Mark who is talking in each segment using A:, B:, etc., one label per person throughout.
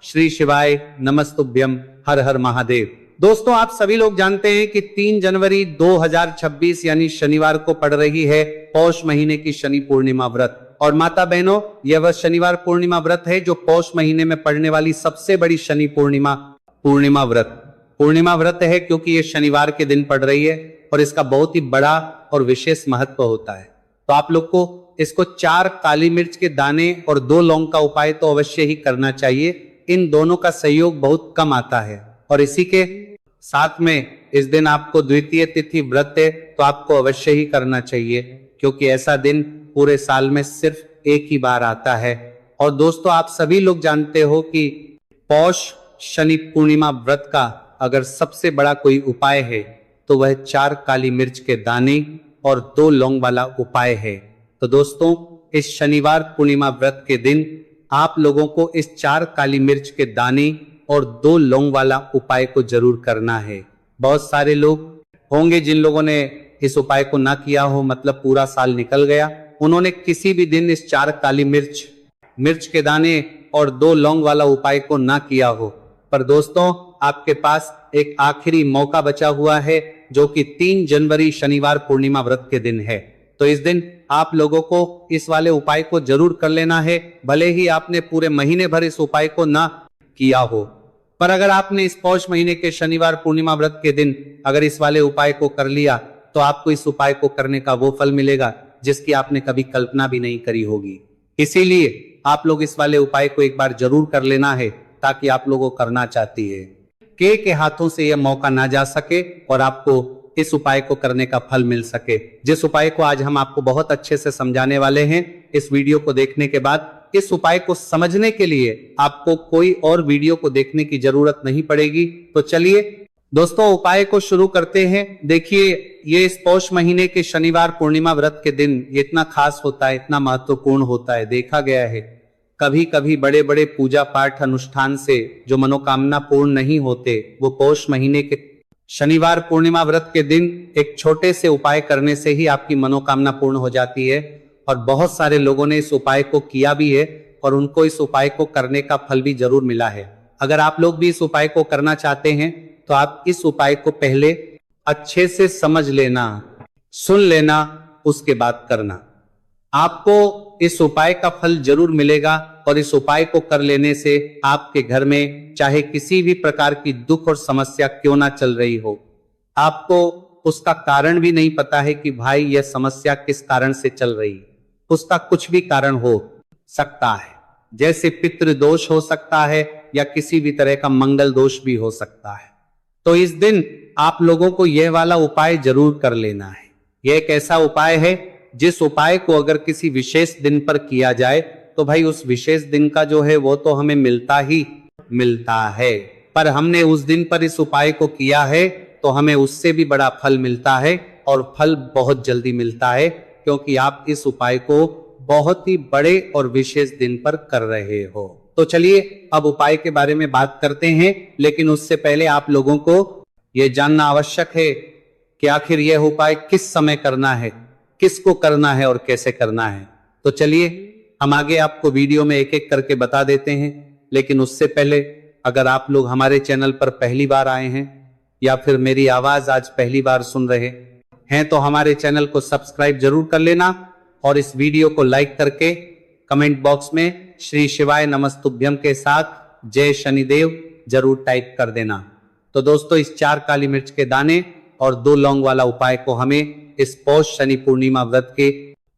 A: श्री शिवाय नमस्तुभ्यम, हर हर महादेव। दोस्तों, आप सभी लोग जानते हैं कि 3 जनवरी 2026 यानी शनिवार को पड़ रही है पौष महीने की शनि पूर्णिमा व्रत। और माता बहनों, यह वह शनिवार पूर्णिमा व्रत है जो पौष महीने में पड़ने वाली सबसे बड़ी शनि पूर्णिमा व्रत है, क्योंकि ये शनिवार के दिन पड़ रही है और इसका बहुत ही बड़ा और विशेष महत्व होता है। तो आप लोग को इसको 4 काली मिर्च के दाने और 2 लौंग का उपाय तो अवश्य ही करना चाहिए। इन दोनों का सहयोग बहुत कम आता है और इसी के साथ में इस दिन आपको द्वितीय तिथि व्रत है तो आपको अवश्य ही करना चाहिए, क्योंकि ऐसा दिन पूरे साल में सिर्फ एक ही बार आता है। और दोस्तों, आप सभी लोग जानते हो कि पौष शनि पूर्णिमा व्रत का अगर सबसे बड़ा कोई उपाय है तो वह 4 काली मिर्च के दाने और 2 लौंग वाला उपाय है। तो दोस्तों, इस शनिवार पूर्णिमा व्रत के दिन आप लोगों को इस 4 काली मिर्च के दाने और 2 लौंग वाला उपाय को जरूर करना है। बहुत सारे लोग होंगे जिन लोगों ने इस उपाय को ना किया हो, मतलब पूरा साल निकल गया, उन्होंने किसी भी दिन इस 4 काली मिर्च के दाने और 2 लौंग वाला उपाय को ना किया हो। पर दोस्तों, आपके पास एक आखिरी मौका बचा हुआ है जो कि 3 जनवरी शनिवार पूर्णिमा व्रत के दिन है। तो इस दिन आप लोगों को इस वाले उपाय को जरूर कर लेना है, भले ही आपने पूरे महीने भर इस उपाय को ना किया हो। पर अगर आपने इस पौष महीने के शनिवार पूर्णिमा व्रत के दिन अगर इस वाले उपाय को कर लिया तो आपको इस उपाय को करने का वो फल मिलेगा जिसकी आपने कभी कल्पना भी नहीं करी होगी। इसीलिए आप लोग इस वाले उपाय को एक बार जरूर कर लेना है, ताकि आप लोगों को करना चाहती है के हाथों से यह मौका ना जा सके और आपको इस उपाय को करने का फल मिल सके, जिस उपाय को आज हम आपको बहुत अच्छे से समझाने वाले हैं। इस वीडियो को देखने के बाद इस उपाय को समझने के लिए आपको कोई और वीडियो को देखने की जरूरत नहीं पड़ेगी। तो चलिए दोस्तों, उपाय को शुरू करते हैं। देखिए, ये इस पौष महीने के शनिवार पूर्णिमा व्रत के दिन इतना खास होता है, इतना महत्वपूर्ण होता है। देखा गया है कभी कभी बड़े बड़े पूजा पाठ अनुष्ठान से जो मनोकामना पूर्ण नहीं होते, वो पौष महीने के शनिवार पूर्णिमा व्रत के दिन एक छोटे से उपाय करने से ही आपकी मनोकामना पूर्ण हो जाती है। और बहुत सारे लोगों ने इस उपाय को किया भी है और उनको इस उपाय को करने का फल भी जरूर मिला है। अगर आप लोग भी इस उपाय को करना चाहते हैं तो आप इस उपाय को पहले अच्छे से समझ लेना, सुन लेना, उसके बाद करना। आपको इस उपाय का फल जरूर मिलेगा और इस उपाय को कर लेने से आपके घर में चाहे किसी भी प्रकार की दुख और समस्या क्यों ना चल रही हो, आपको उसका कारण भी नहीं पता है कि भाई यह समस्या किस कारण से चल रही है, उसका कुछ भी कारण हो सकता है। जैसे पितृदोष हो सकता है या किसी भी तरह का मंगल दोष भी हो सकता है। तो इस दिन आप लोगों को यह वाला उपाय जरूर कर लेना है। यह एक ऐसा उपाय है जिस उपाय को अगर किसी विशेष दिन पर किया जाए तो भाई उस विशेष दिन का जो है वो तो हमें मिलता ही मिलता है, पर हमने उस दिन पर इस उपाय को किया है तो हमें उससे भी बड़ा फल मिलता है और फल बहुत जल्दी मिलता है, क्योंकि आप इस उपाय को बहुत ही बड़े और विशेष दिन पर कर रहे हो। तो चलिए अब उपाय के बारे में बात करते हैं, लेकिन उससे पहले आप लोगों को यह जानना आवश्यक है कि आखिर यह उपाय किस समय करना है, किसको करना है और कैसे करना है। तो चलिए हम आगे आपको वीडियो में एक एक करके बता देते हैं। लेकिन उससे पहले अगर आप लोग हमारे चैनल पर पहली बार आए हैं या फिर मेरी आवाज आज पहली बार सुन रहे हैं तो हमारे चैनल को सब्सक्राइब जरूर कर लेना और इस वीडियो को लाइक करके कमेंट बॉक्स में श्री शिवाय नमस्तुभ्यम के साथ जय शनिदेव जरूर टाइप कर देना। तो दोस्तों, इस 4 काली मिर्च के दाने और 2 लौंग वाला उपाय को हमें इस पौष शनि पूर्णिमा व्रत के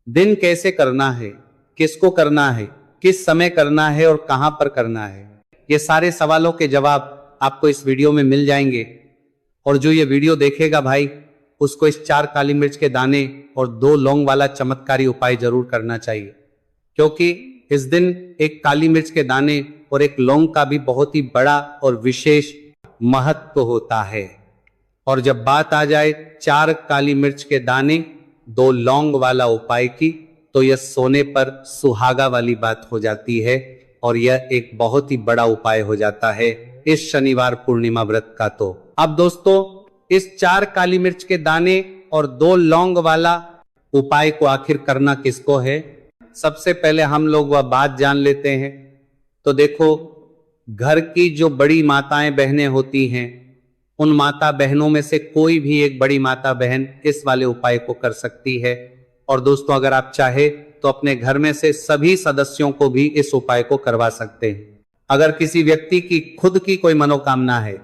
A: दिन कैसे करना है, किसको करना है, किस समय करना है और कहां पर करना है, ये सारे सवालों के जवाब आपको इस वीडियो में मिल जाएंगे। और जो ये वीडियो देखेगा भाई, उसको इस 4 काली मिर्च के दाने और 2 लौंग वाला चमत्कारी उपाय जरूर करना चाहिए, क्योंकि इस दिन एक काली मिर्च के दाने और एक लौंग का भी बहुत ही बड़ा और विशेष महत्व होता है। और जब बात आ जाए 4 काली मिर्च के दाने 2 लौंग वाला उपाय की, तो यह सोने पर सुहागा वाली बात हो जाती है और यह एक बहुत ही बड़ा उपाय हो जाता है इस शनिवार पूर्णिमा व्रत का। तो अब दोस्तों, इस 4 काली मिर्च के दाने और 2 लौंग वाला उपाय को आखिर करना किसको है, सबसे पहले हम लोग वह बात जान लेते हैं। तो देखो, घर की जो बड़ी माताएं बहनें होती हैं, उन माता बहनों में से कोई भी एक बड़ी माता बहन इस वाले उपाय को कर सकती है। और दोस्तों, अगर आप चाहे तो अपने घर में से सभी सदस्यों को भी इस उपाय को करवा सकते हैं। अगर किसी व्यक्ति की खुद की कोई मनोकामना है,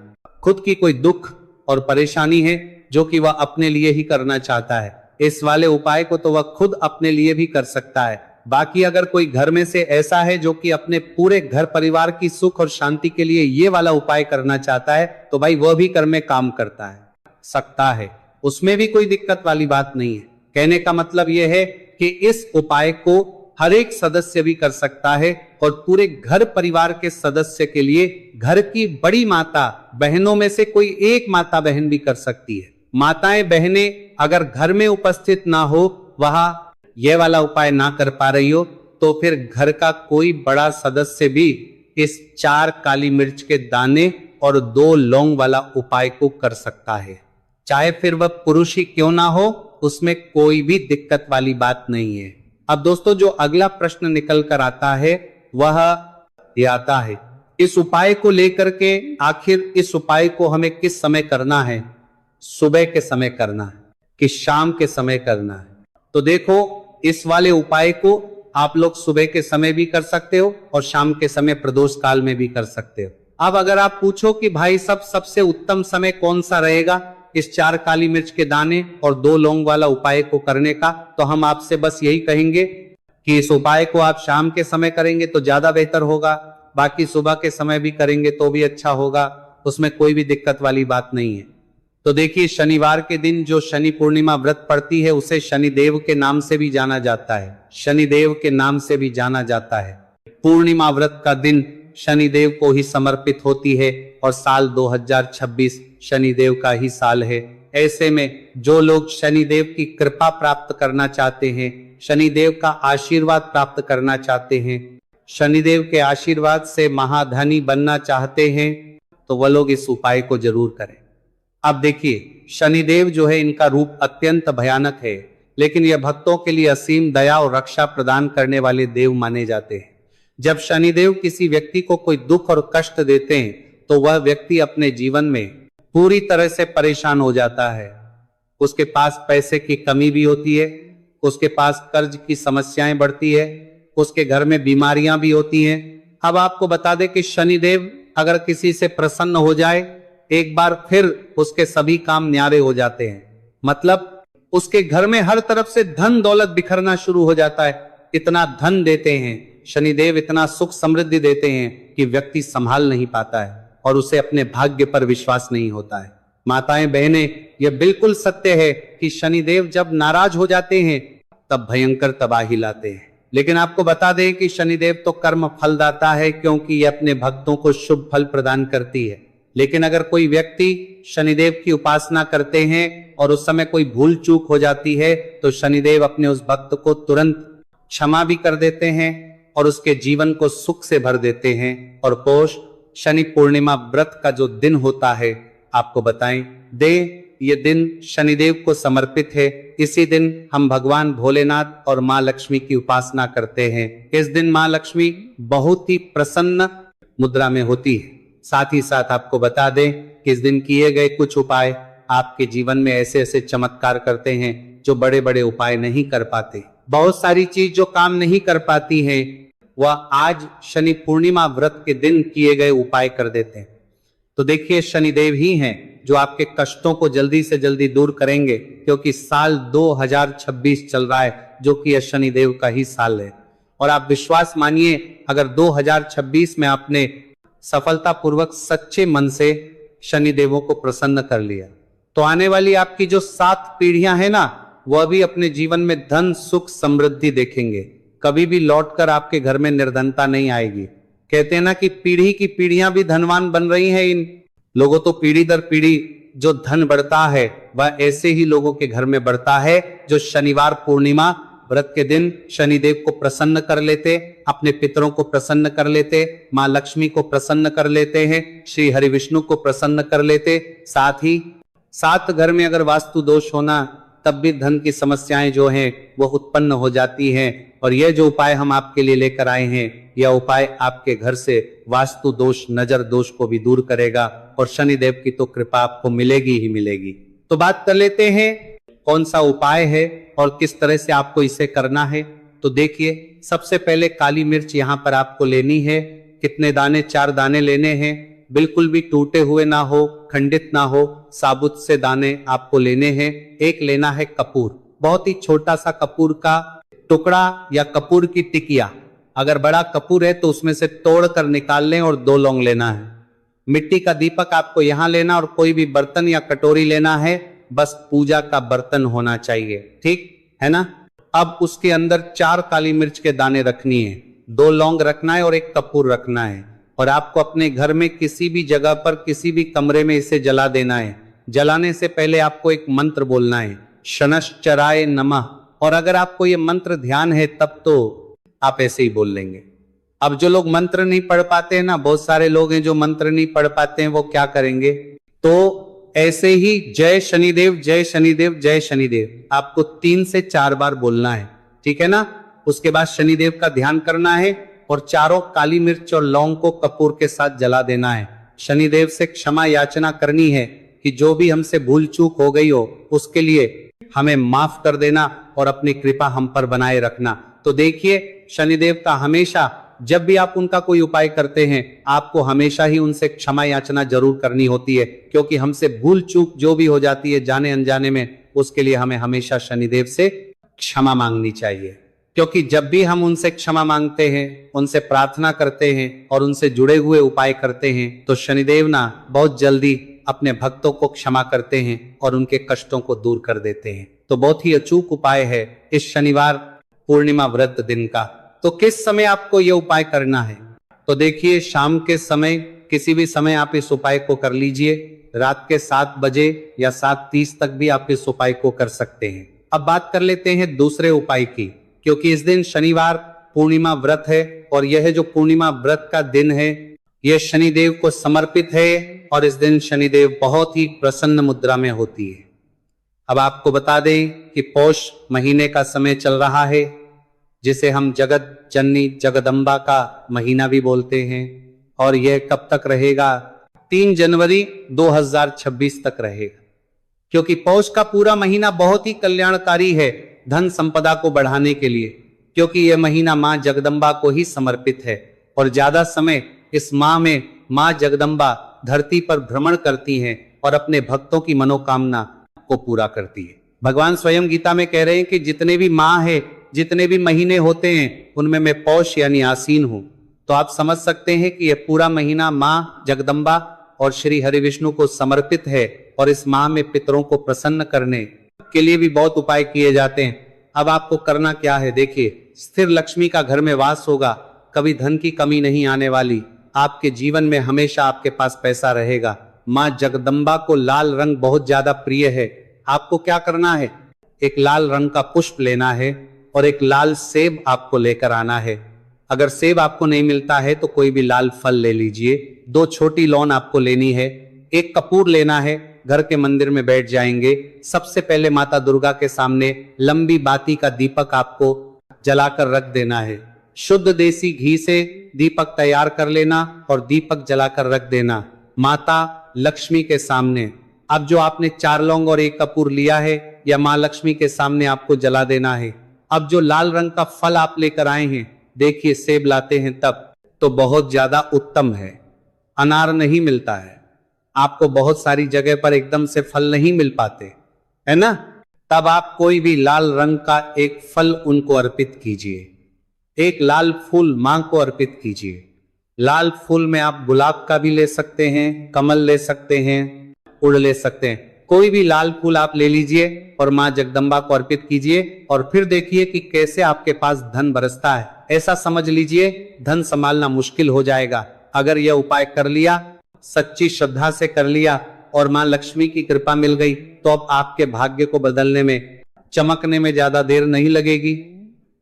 A: खुद की कोई दुख और परेशानी है जो कि वह अपने लिए ही करना चाहता है, इस वाले उपाय को तो वह खुद अपने लिए भी कर सकता है। बाकी अगर कोई घर में से ऐसा है जो कि अपने पूरे घर परिवार की सुख और शांति के लिए ये वाला उपाय करना चाहता है, तो भाई वह भी घर में काम करता है, सकता है, उसमें भी कोई दिक्कत वाली बात नहीं है। कहने का मतलब यह है कि इस उपाय को हर एक सदस्य भी कर सकता है और पूरे घर परिवार के सदस्य के लिए घर की बड़ी माता बहनों में से कोई एक माता बहन भी कर सकती है। माताएं बहनें अगर घर में उपस्थित ना हो, वहां यह वाला उपाय ना कर पा रही हो, तो फिर घर का कोई बड़ा सदस्य भी इस 4 काली मिर्च के दाने और 2 लौंग वाला उपाय को कर सकता है। चाहे फिर वह पुरुष ही क्यों ना हो, उसमें कोई भी दिक्कत वाली बात नहीं है। अब दोस्तों, जो अगला प्रश्न निकल कर आता है वह यह आता है, इस उपाय को लेकर के आखिर इस उपाय को हमें किस समय करना है? सुबह के समय करना है कि शाम के समय करना है? तो देखो, इस वाले उपाय को आप लोग सुबह के समय भी कर सकते हो और शाम के समय प्रदोष काल में भी कर सकते हो। अब अगर आप पूछो कि भाई सबसे उत्तम समय कौन सा रहेगा इस 4 काली मिर्च के दाने और 2 लौंग वाला उपाय को करने का, तो हम आपसे बस यही कहेंगे कि इस उपाय को आप शाम के समय करेंगे तो ज्यादा बेहतर होगा। बाकी सुबह के समय भी करेंगे तो भी अच्छा होगा, उसमें कोई भी दिक्कत वाली बात नहीं है। तो देखिए, शनिवार के दिन जो शनि पूर्णिमा व्रत पड़ती है उसे शनिदेव के नाम से भी जाना जाता है, शनिदेव के नाम से भी जाना जाता है। पूर्णिमा व्रत का दिन शनिदेव को ही समर्पित होती है और साल 2026 शनिदेव का ही साल है। ऐसे में जो लोग शनिदेव की कृपा प्राप्त करना चाहते हैं, शनिदेव का आशीर्वाद प्राप्त करना चाहते हैं, शनिदेव के आशीर्वाद से महाधनी बनना चाहते हैं, तो वह लोग इस उपाय को जरूर करें। अब देखिए, शनिदेव जो है, इनका रूप अत्यंत भयानक है, लेकिन यह भक्तों के लिए असीम दया और रक्षा प्रदान करने वाले देव माने जाते हैं। जब शनिदेव किसी व्यक्ति को कोई दुख और कष्ट देते हैं तो वह व्यक्ति अपने जीवन में पूरी तरह से परेशान हो जाता है। उसके पास पैसे की कमी भी होती है, उसके पास कर्ज की समस्याएं बढ़ती है, उसके घर में बीमारियां भी होती हैं। अब आपको बता दें कि शनिदेव अगर किसी से प्रसन्न हो जाए, एक बार फिर उसके सभी काम न्यारे हो जाते हैं। मतलब उसके घर में हर तरफ से धन दौलत बिखरना शुरू हो जाता है। इतना धन देते हैं शनिदेव, इतना सुख समृद्धि देते हैं कि व्यक्ति संभाल नहीं पाता है और उसे अपने भाग्य पर विश्वास नहीं होता है। माताएं बहनें, यह बिल्कुल सत्य है कि शनिदेव जब नाराज हो जाते हैं तब भयंकर तबाही लाते हैं। लेकिन आपको बता दें कि शनिदेव तो कर्म फलदाता है, क्योंकि यह अपने भक्तों को शुभ फल प्रदान करती है। लेकिन अगर कोई व्यक्ति शनिदेव की उपासना करते हैं और उस समय कोई भूल चूक हो जाती है, तो शनिदेव अपने उस भक्त को तुरंत क्षमा भी कर देते हैं और उसके जीवन को सुख से भर देते हैं। और पौष शनि पूर्णिमा व्रत का जो दिन होता है, आपको बताएं ये दिन शनिदेव को समर्पित है। इसी दिन हम भगवान भोलेनाथ और माँ लक्ष्मी की उपासना करते हैं। इस दिन माँ लक्ष्मी बहुत ही प्रसन्न मुद्रा में होती है। साथ ही साथ आपको बता दें कि इस दिन किए गए कुछ उपाय आपके जीवन में ऐसे ऐसे चमत्कार करते हैं जो बड़े बड़े उपाय नहीं कर पाते। बहुत सारी चीज जो काम नहीं कर पाती है, वह आज शनि पूर्णिमा व्रत के दिन किए गए उपाय कर देते हैं। तो देखिए, शनिदेव ही हैं जो आपके कष्टों को जल्दी से जल्दी दूर करेंगे, क्योंकि साल 2026 चल रहा है जो कि यह शनिदेव का ही साल है। और आप विश्वास मानिए, अगर 2026 में आपने सफलतापूर्वक सच्चे मन से शनिदेवों को प्रसन्न कर लिया, तो आने वाली आपकी जो 7 पीढ़ियां हैं ना, वह भी अपने जीवन में धन सुख समृद्धि देखेंगे। कभी भी लौटकर आपके घर में निर्धनता नहीं आएगी। कहते हैं ना कि पीढ़ी की पीढ़ियां भी धनवान बन रही हैं। इन लोगों तो पीढ़ी दर पीढ़ी जो धन बढ़ता है वह ऐसे ही लोगों के घर में बढ़ता है जो शनिवार पूर्णिमा व्रत के दिन शनिदेव को प्रसन्न कर लेते, अपने पितरों को प्रसन्न कर लेते, माँ लक्ष्मी को प्रसन्न कर लेते हैं, श्री हरि विष्णु को प्रसन्न कर लेते। साथ ही साथ घर में अगर वास्तु दोष होना, तब भी धन की समस्याएं जो हैं वो उत्पन्न हो जाती हैं। और यह जो उपाय हम आपके लिए लेकर आए हैं, यह उपाय आपके घर से वास्तु दोष, नजर दोष को भी दूर करेगा और शनिदेव की तो कृपा आपको मिलेगी ही मिलेगी। तो बात कर लेते हैं कौन सा उपाय है और किस तरह से आपको इसे करना है। तो देखिए, सबसे पहले काली मिर्च यहाँ पर आपको लेनी है। कितने दाने? 4 दाने लेने हैं। बिल्कुल भी टूटे हुए ना हो, खंडित ना हो, साबुत से दाने आपको लेने हैं। एक लेना है कपूर, बहुत ही छोटा सा कपूर का टुकड़ा या कपूर की टिकिया। अगर बड़ा कपूर है तो उसमें से तोड़ कर निकाल लें और 2 लौंग लेना है। मिट्टी का दीपक आपको यहाँ लेना और कोई भी बर्तन या कटोरी लेना है, बस पूजा का बर्तन होना चाहिए, ठीक है ना। अब उसके अंदर 4 काली मिर्च के दाने रखनी है, 2 लौंग रखना है और 1 कपूर रखना है। और आपको अपने घर में किसी भी जगह पर, किसी भी कमरे में इसे जला देना है। जलाने से पहले आपको एक मंत्र बोलना है, शनश्चराय नमः। और अगर आपको ये मंत्र ध्यान है तब तो आप ऐसे ही बोल लेंगे। अब जो लोग मंत्र नहीं पढ़ पाते हैं ना, बहुत सारे लोग हैं जो मंत्र नहीं पढ़ पाते हैं, वो क्या करेंगे? तो ऐसे ही जय शनिदेव, जय शनिदेव, जय शनिदेव आपको 3 से 4 बार बोलना है, ठीक है ना। उसके बाद शनिदेव का ध्यान करना है और चारों काली मिर्च और लौंग को कपूर के साथ जला देना है। शनिदेव से क्षमा याचना करनी है कि जो भी हमसे भूल चूक हो गई हो उसके लिए हमें माफ कर देना और अपनी कृपा हम पर बनाए रखना। तो देखिए, शनिदेव का हमेशा, जब भी आप उनका कोई उपाय करते हैं, आपको हमेशा ही उनसे क्षमा याचना जरूर करनी होती है, क्योंकि हमसे भूल चूक जो भी हो जाती है जाने अनजाने में, उसके लिए हमें हमेशा शनिदेव से क्षमा मांगनी चाहिए। क्योंकि जब भी हम उनसे क्षमा मांगते हैं, उनसे प्रार्थना करते हैं और उनसे जुड़े हुए उपाय करते हैं, तो शनिदेव ना बहुत जल्दी अपने भक्तों को क्षमा करते हैं और उनके कष्टों को दूर कर देते हैं। तो बहुत ही अचूक उपाय है इस शनिवार पूर्णिमा व्रत दिन का। तो किस समय आपको यह उपाय करना है? तो देखिए, शाम के समय, किसी भी समय आप इस उपाय को कर लीजिए। रात के 7 बजे या 7:30 तक भी आप इस उपाय को कर सकते हैं। अब बात कर लेते हैं दूसरे उपाय की, क्योंकि इस दिन शनिवार पूर्णिमा व्रत है और यह जो पूर्णिमा व्रत का दिन है, यह शनिदेव को समर्पित है और इस दिन शनिदेव बहुत ही प्रसन्न मुद्रा में होती है। अब आपको बता दें कि पौष महीने का समय चल रहा है, जिसे हम जगत जननी जगदम्बा का महीना भी बोलते हैं। और यह कब तक रहेगा? 3 जनवरी 2026 तक रहेगा। क्योंकि पौष का पूरा महीना बहुत ही कल्याणकारी है धन संपदा को बढ़ाने के लिए, क्योंकि यह महीना मां जगदम्बा को ही समर्पित है। और ज्यादा समय इस माह में मां जगदम्बा धरती पर भ्रमण करती हैं और अपने भक्तों की मनोकामना को पूरा करती है। भगवान स्वयं गीता में कह रहे हैं कि जितने भी माह है, जितने भी महीने होते हैं, उनमें मैं पौष यानी आसीन हूं। तो आप समझ सकते हैं कि यह पूरा महीना मां जगदम्बा और श्री हरि विष्णु को समर्पित है। और इस माह में पितरों को प्रसन्न करने के लिए भी बहुत उपाय किए जाते हैं। अब आपको करना क्या है? देखिए, स्थिर लक्ष्मी का घर में वास होगा, कभी धन की कमी नहीं आने वाली, आपके जीवन में हमेशा आपके पास पैसा रहेगा। मां जगदम्बा को लाल रंग बहुत ज्यादा प्रिय है। आपको क्या करना है? एक लाल रंग का पुष्प लेना है और एक लाल सेब आपको लेकर आना है। अगर सेब आपको नहीं मिलता है तो कोई भी लाल फल ले लीजिए। 2 छोटी लौंग आपको लेनी है, 1 कपूर लेना है। घर के मंदिर में बैठ जाएंगे। सबसे पहले माता दुर्गा के सामने लंबी बाती का दीपक आपको जलाकर रख देना है। शुद्ध देसी घी से दीपक तैयार कर लेना और दीपक जलाकर रख देना माता लक्ष्मी के सामने। अब जो आपने 4 लौंग और 1 कपूर लिया है, या मां लक्ष्मी के सामने आपको जला देना है। अब जो लाल रंग का फल आप लेकर आए हैं, देखिए सेब लाते हैं तब तो बहुत ज्यादा उत्तम है। अनार नहीं मिलता है, आपको बहुत सारी जगह पर एकदम से फल नहीं मिल पाते, है ना। तब आप कोई भी लाल रंग का एक फल उनको अर्पित कीजिए। एक लाल फूल मां को अर्पित कीजिए। लाल फूल में आप गुलाब का भी ले सकते हैं, कमल ले सकते हैं, उड़ ले सकते हैं। कोई भी लाल फूल आप ले लीजिए और मां जगदम्बा को अर्पित कीजिए। और फिर देखिए कि कैसे आपके पास धन बरसता है। ऐसा समझ लीजिए धन संभालना मुश्किल हो जाएगा। अगर यह उपाय कर लिया, सच्ची श्रद्धा से कर लिया और मां लक्ष्मी की कृपा मिल गई, तो अब आपके भाग्य को बदलने में, चमकने में ज्यादा देर नहीं लगेगी।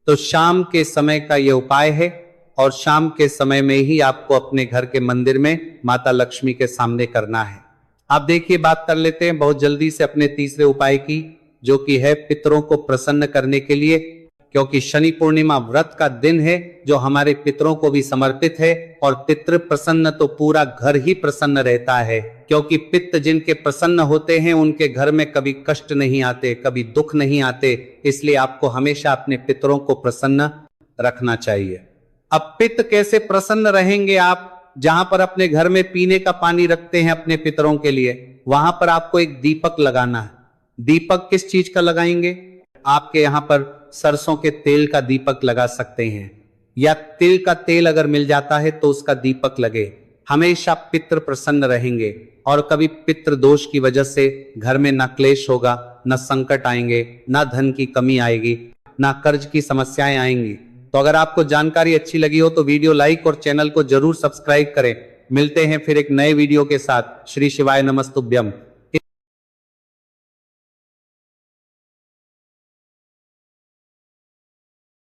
A: तो शाम के समय का यह उपाय है और शाम के समय में ही आपको अपने घर के मंदिर में माता लक्ष्मी के सामने करना है। आप देखिए, बात कर लेते हैं बहुत जल्दी से अपने तीसरे उपाय की, जो कि है पितरों को प्रसन्न करने के लिए, क्योंकि शनि पूर्णिमा व्रत का दिन है जो हमारे पितरों को भी समर्पित है। और पितृ प्रसन्न तो पूरा घर ही प्रसन्न रहता है, क्योंकि पित्त जिनके प्रसन्न होते हैं उनके घर में कभी कष्ट नहीं आते, कभी दुख नहीं आते। इसलिए आपको हमेशा अपने पितरों को प्रसन्न रखना चाहिए। अब पित्त कैसे प्रसन्न रहेंगे आप? जहां पर अपने घर में पीने का पानी रखते हैं अपने पितरों के लिए, वहां पर आपको एक दीपक लगाना है। दीपक किस चीज का लगाएंगे? आपके यहां पर सरसों के तेल का दीपक लगा सकते हैं, या तिल का तेल अगर मिल जाता है तो उसका दीपक लगे। हमेशा पितृ प्रसन्न रहेंगे और कभी पितृ दोष की वजह से घर में न क्लेश होगा, न संकट आएंगे, न धन की कमी आएगी, न कर्ज की समस्याएं आएंगी। तो अगर आपको जानकारी अच्छी लगी हो तो वीडियो लाइक और चैनल को जरूर सब्सक्राइब करें। मिलते हैं फिर एक नए वीडियो के साथ। श्री शिवाय नमस्तुभ्यम।